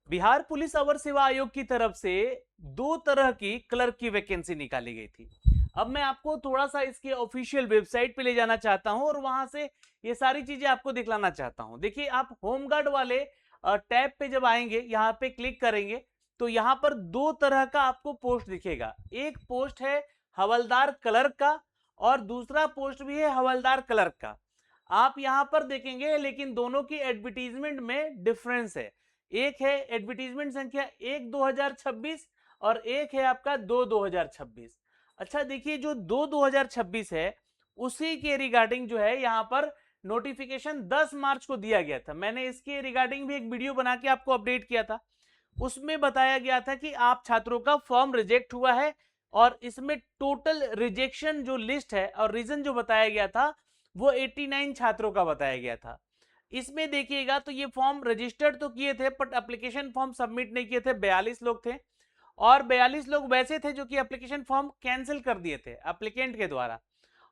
Bihar police अवर सेवा आयोग की तरफ से दो तरह की क्लर्क की वैकेंसी निकाली गई थी। अब मैं आपको थोड़ा सा इसके ऑफिशियल वेबसाइट पे ले जाना चाहता हूं और वहां से ये सारी चीजें आपको दिखलाना चाहता हूं। देखिए, आप होमगार्ड वाले टैब पे जब आएंगे, यहाँ पे क्लिक करेंगे तो यहाँ पर दो तरह का आपको पोस्ट दिखेगा। एक पोस्ट है हवलदार क्लर्क का और दूसरा पोस्ट भी है हवलदार क्लर्क का। आप यहां पर देखेंगे लेकिन दोनों की एडवर्टीजमेंट में डिफरेंस है। एक है एडवर्टीजमेंट संख्या 1/2026 और एक है आपका 2/2026। अच्छा देखिए, जो 2/2026 है उसी के रिगार्डिंग जो है यहाँ पर नोटिफिकेशन 10 मार्च को दिया गया था। मैंने इसके रिगार्डिंग भी एक वीडियो बना के आपको अपडेट किया था। उसमें बताया गया था कि आप छात्रों का फॉर्म रिजेक्ट हुआ है और इसमें टोटल रिजेक्शन जो लिस्ट है और रीजन जो बताया गया था वो 89 छात्रों का बताया गया था। इसमें देखिएगा तो ये फॉर्म रजिस्टर्ड तो किए थे बट एप्लीकेशन फॉर्म सबमिट नहीं किए थे, 42 लोग थे। और 42 लोग वैसे थे जो कि एप्लीकेशन फॉर्म कैंसिल कर दिए थे एप्लीकेंट के द्वारा।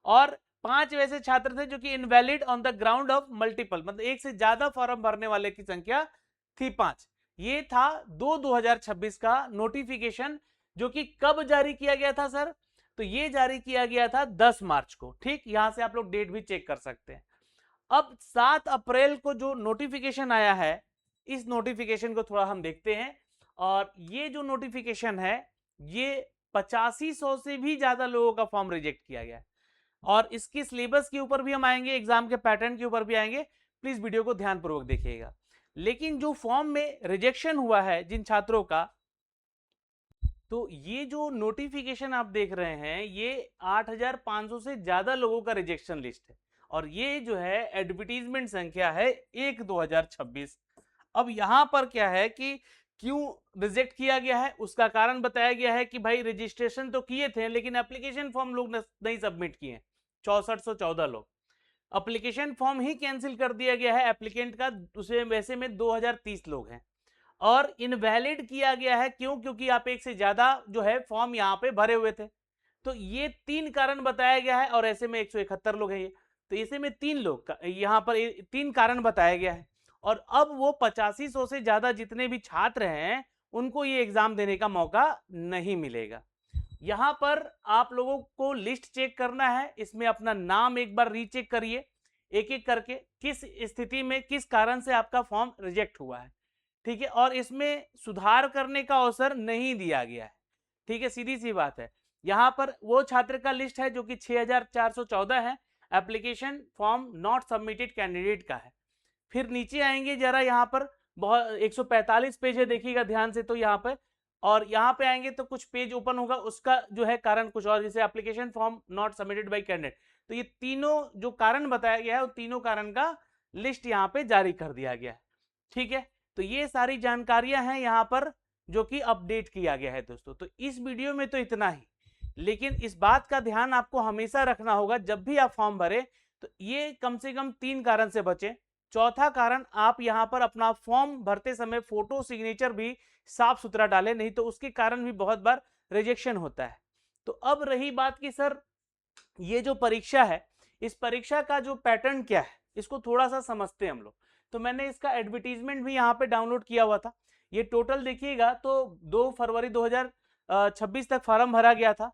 और 5 वैसे छात्र थे जो कि invalid on the ground of multiple, मतलब एक से ज्यादा फॉर्म भरने वाले की संख्या थी 5। ये था 2026 का नोटिफिकेशन, जो कि कब जारी किया गया था सर? तो ये जारी किया गया था 10 मार्च को। ठीक, यहां से आप लोग डेट भी चेक कर सकते हैं। अब 7 अप्रैल को जो नोटिफिकेशन आया है, इस नोटिफिकेशन को थोड़ा हम देखते हैं। और ये जो नोटिफिकेशन है ये 8500 से भी ज्यादा लोगों का फॉर्म रिजेक्ट किया गया है। और इसके सिलेबस के ऊपर भी हम आएंगे, एग्जाम के पैटर्न के ऊपर भी आएंगे, प्लीज वीडियो को ध्यानपूर्वक देखिएगा। लेकिन जो फॉर्म में रिजेक्शन हुआ है जिन छात्रों का, तो ये जो नोटिफिकेशन आप देख रहे हैं ये 8500 से ज्यादा लोगों का रिजेक्शन लिस्ट है। और ये जो है एडवर्टीजमेंट संख्या है 1/2026। अब यहां पर क्या है कि क्यों रिजेक्ट किया गया है, उसका कारण बताया गया है कि भाई रजिस्ट्रेशन तो किए थे लेकिन एप्लीकेशन फॉर्म लोग नहीं सबमिट किए। 6414 लोग एप्लीकेशन फॉर्म ही कैंसिल कर दिया गया है एप्लीकेंट का। उसे वैसे में 2030 लोग हैं। और इनवैलिड किया गया है क्यों? क्योंकि आप एक से ज्यादा जो है फॉर्म यहाँ पे भरे हुए थे। तो ये 3 कारण बताया गया है और ऐसे में 171 लोग हैं ये। तो ऐसे में 3 लोग यहाँ पर 3 कारण बताया गया है। और अब वो 8500 से ज्यादा जितने भी छात्र हैं उनको ये एग्जाम देने का मौका नहीं मिलेगा। यहाँ पर आप लोगों को लिस्ट चेक करना है, इसमें अपना नाम एक बार रीचेक करिए एक एक करके, किस स्थिति में किस कारण से आपका फॉर्म रिजेक्ट हुआ है। ठीक है, और इसमें सुधार करने का अवसर नहीं दिया गया है। ठीक है, सीधी सी बात है। यहाँ पर वो छात्र का लिस्ट है जो कि 6414 है, application form not submitted candidate का है। फिर नीचे आएंगे जरा, यहाँ पर बहुत 145 पेज है, देखिएगा ध्यान से तो यहाँ पे। और यहाँ पे आएंगे तो कुछ पेज ओपन होगा, उसका जो है कारण कुछ और, जैसे application form not submitted by candidate. तो ये तीनों जो कारण बताया गया है वो तीनों कारण का लिस्ट यहाँ पे जारी कर दिया गया है। ठीक है, तो ये सारी जानकारियां हैं यहाँ पर जो कि अपडेट किया गया है दोस्तों। तो इस वीडियो में तो इतना ही, लेकिन इस बात का ध्यान आपको हमेशा रखना होगा जब भी आप फॉर्म भरे तो ये कम से कम 3 कारण से बचे। चौथा कारण, आप यहाँ पर अपना फॉर्म भरते समय फोटो सिग्नेचर भी साफ सुथरा डालें, नहीं तो उसके कारण भी बहुत बार रिजेक्शन होता है। तो अब रही बात कि सर ये जो परीक्षा है, इस परीक्षा का जो पैटर्न क्या है इसको थोड़ा सा समझते हैं हम लोग। तो मैंने इसका एडवर्टीजमेंट भी यहाँ पे डाउनलोड किया हुआ था। ये टोटल देखिएगा तो 2 फरवरी 2026 तक फॉर्म भरा गया था,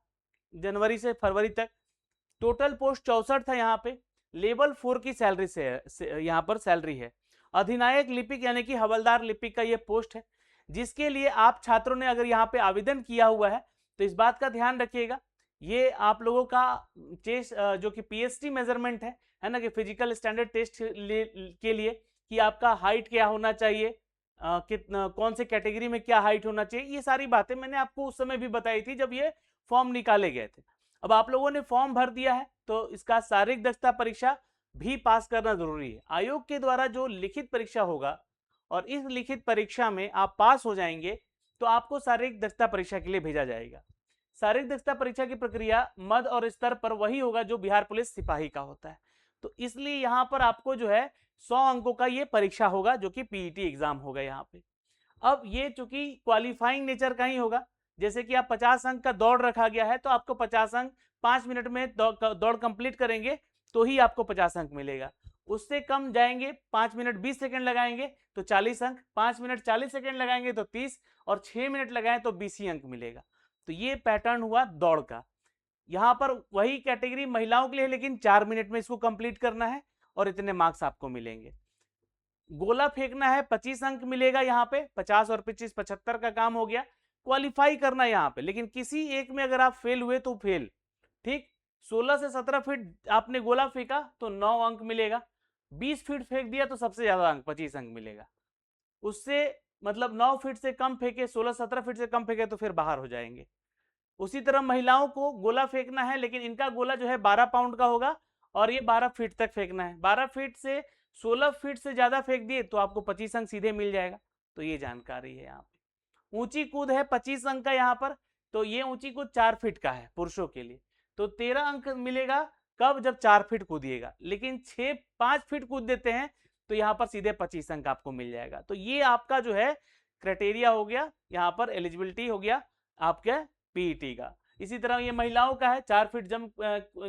जनवरी से फरवरी तक। टोटल पोस्ट 64 था यहाँ पे। लेवल 4 की सैलरी से यहाँ पर सैलरी है। अधिनायक लिपिक यानी कि हवलदार लिपिक का ये पोस्ट है, जिसके लिए आप छात्रों ने अगर यहाँ पे आवेदन किया हुआ है तो इस बात का ध्यान रखिएगा। ये आप लोगों का चेस्ट जो कि पीएसटी मेजरमेंट है ना, कि फिजिकल स्टैंडर्ड टेस्ट के लिए कि आपका हाइट क्या होना चाहिए, कितना कौन से कैटेगरी में क्या हाइट होना चाहिए, ये सारी बातें मैंने आपको उस समय भी बताई थी जब ये फॉर्म निकाले गए थे। अब आप लोगों ने फॉर्म भर दिया है तो इसका शारीरिक दक्षता परीक्षा भी पास करना जरूरी है। आयोग के द्वारा जो लिखित परीक्षा होगा और इस लिखित परीक्षा में आप पास हो जाएंगे तो आपको शारीरिक दक्षता परीक्षा के लिए भेजा जाएगा। शारीरिक दक्षता परीक्षा की प्रक्रिया मद और स्तर पर वही होगा जो बिहार पुलिस सिपाही का होता है। तो इसलिए यहाँ पर आपको जो है 100 अंकों का ये परीक्षा होगा जो कि पीईटी एग्जाम होगा यहाँ पे। अब ये चूंकि क्वालिफाइंग नेचर का ही होगा, जैसे कि आप 50 अंक का दौड़ रखा गया है तो आपको 50 अंक 5 मिनट में दौड़ कंप्लीट करेंगे तो ही आपको 50 अंक मिलेगा। उससे कम जाएंगे 5 मिनट 20 सेकंड लगाएंगे तो 40 अंक, 5 मिनट 40 सेकंड लगाएंगे तो 30, और 6 मिनट लगाएं तो 20 ही अंक मिलेगा। तो ये पैटर्न हुआ दौड़ का। यहां पर वही कैटेगरी महिलाओं के लिए, लेकिन 4 मिनट में इसको कंप्लीट करना है और इतने मार्क्स आपको मिलेंगे। गोला फेंकना है, 25 अंक मिलेगा यहाँ पे, 50 और 25 75 का काम हो गया। क्वालिफाई करना है यहाँ पे, लेकिन किसी एक में अगर आप फेल हुए तो फेल, ठीक। 16 से 17 फीट आपने गोला फेंका तो 9 अंक मिलेगा, 20 फीट फेंक दिया तो सबसे ज्यादा अंक 25 अंक मिलेगा। उससे मतलब 9 फीट से कम फेंके, 16-17 फीट से कम फेंके तो फिर बाहर हो जाएंगे। उसी तरह महिलाओं को गोला फेंकना है, लेकिन इनका गोला जो है 12 पाउंड का होगा और ये 12 फीट तक फेंकना है। 12 फीट से 16 फीट से ज्यादा फेंक दिए तो आपको 25 अंक सीधे मिल जाएगा। तो ये जानकारी है यहाँ पे। ऊंची कूद है 25 अंक का यहाँ पर, तो ये ऊंची कूद 4 फीट का है पुरुषों के लिए, तो 13 अंक मिलेगा कब, जब 4 फीट कूदिएगा। लेकिन 5 फीट कूद देते हैं तो यहाँ पर सीधे 25 अंक आपको मिल जाएगा। तो ये आपका जो है क्राइटेरिया हो गया, यहाँ पर एलिजिबिलिटी हो गया आपके पीईटी का। इसी तरह ये महिलाओं का है, 4 फीट जंप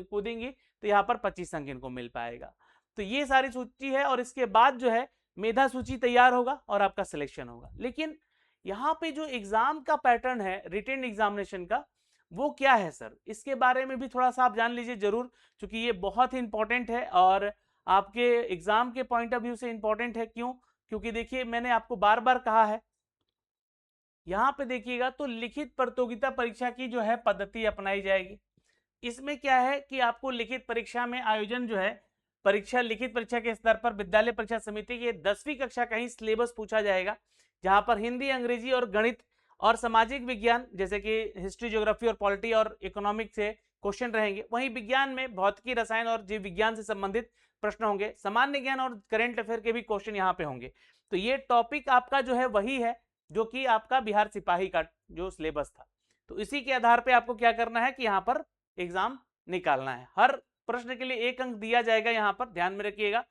कूदेंगी तो यहाँ पर 25 अंक इनको मिल पाएगा। तो ये सारी सूची है, और इसके बाद जो है मेधा सूची तैयार होगा और आपका सिलेक्शन होगा। लेकिन यहाँ पे जो एग्जाम का पैटर्न है रिटेन एग्जामिनेशन का, वो क्या है सर, इसके बारे में भी थोड़ा सा आप जान लीजिए जरूर, क्योंकि ये बहुत ही इंपॉर्टेंट है और आपके एग्जाम के पॉइंट ऑफ व्यू से इंपॉर्टेंट है। क्यों? क्योंकि देखिए मैंने आपको बार बार कहा है, यहाँ पे देखिएगा तो लिखित प्रतियोगिता परीक्षा की जो है पद्धति अपनाई जाएगी। इसमें क्या है कि आपको लिखित परीक्षा में आयोजन जो है, परीक्षा लिखित परीक्षा के स्तर पर विद्यालय परीक्षा समिति के 10वीं कक्षा का ही सिलेबस पूछा जाएगा, जहां पर हिंदी, अंग्रेजी और गणित और सामाजिक विज्ञान जैसे कि हिस्ट्री, ज्योग्राफी और पॉलिटी और इकोनॉमिक से क्वेश्चन रहेंगे। वहीं विज्ञान में भौतिकी, रसायन और जीव विज्ञान से संबंधित प्रश्न होंगे। सामान्य ज्ञान और करेंट अफेयर के भी क्वेश्चन यहाँ पे होंगे। तो ये टॉपिक आपका जो है वही है जो कि आपका बिहार सिपाही का जो सिलेबस था। तो इसी के आधार पे आपको क्या करना है कि यहाँ पर एग्जाम निकालना है। हर प्रश्न के लिए 1 अंक दिया जाएगा। यहाँ पर ध्यान में रखिएगा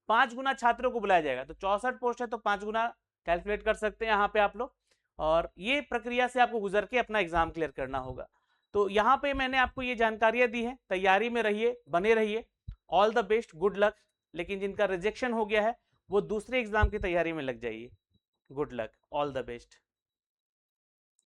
5 गुना छात्रों को बुलाया जाएगा, तो 64 पोस्ट है तो 5 गुना कैलकुलेट कर सकते हैं यहाँ पे आप लोग, और ये प्रक्रिया से आपको गुजर के अपना एग्जाम क्लियर करना होगा। तो यहाँ पे मैंने आपको ये जानकारियां दी है, तैयारी में रहिए, बने रहिए। All the best, good luck. लेकिन जिनका रिजेक्शन हो गया है वो दूसरे एग्जाम की तैयारी में लग जाइए। Good luck, all the best.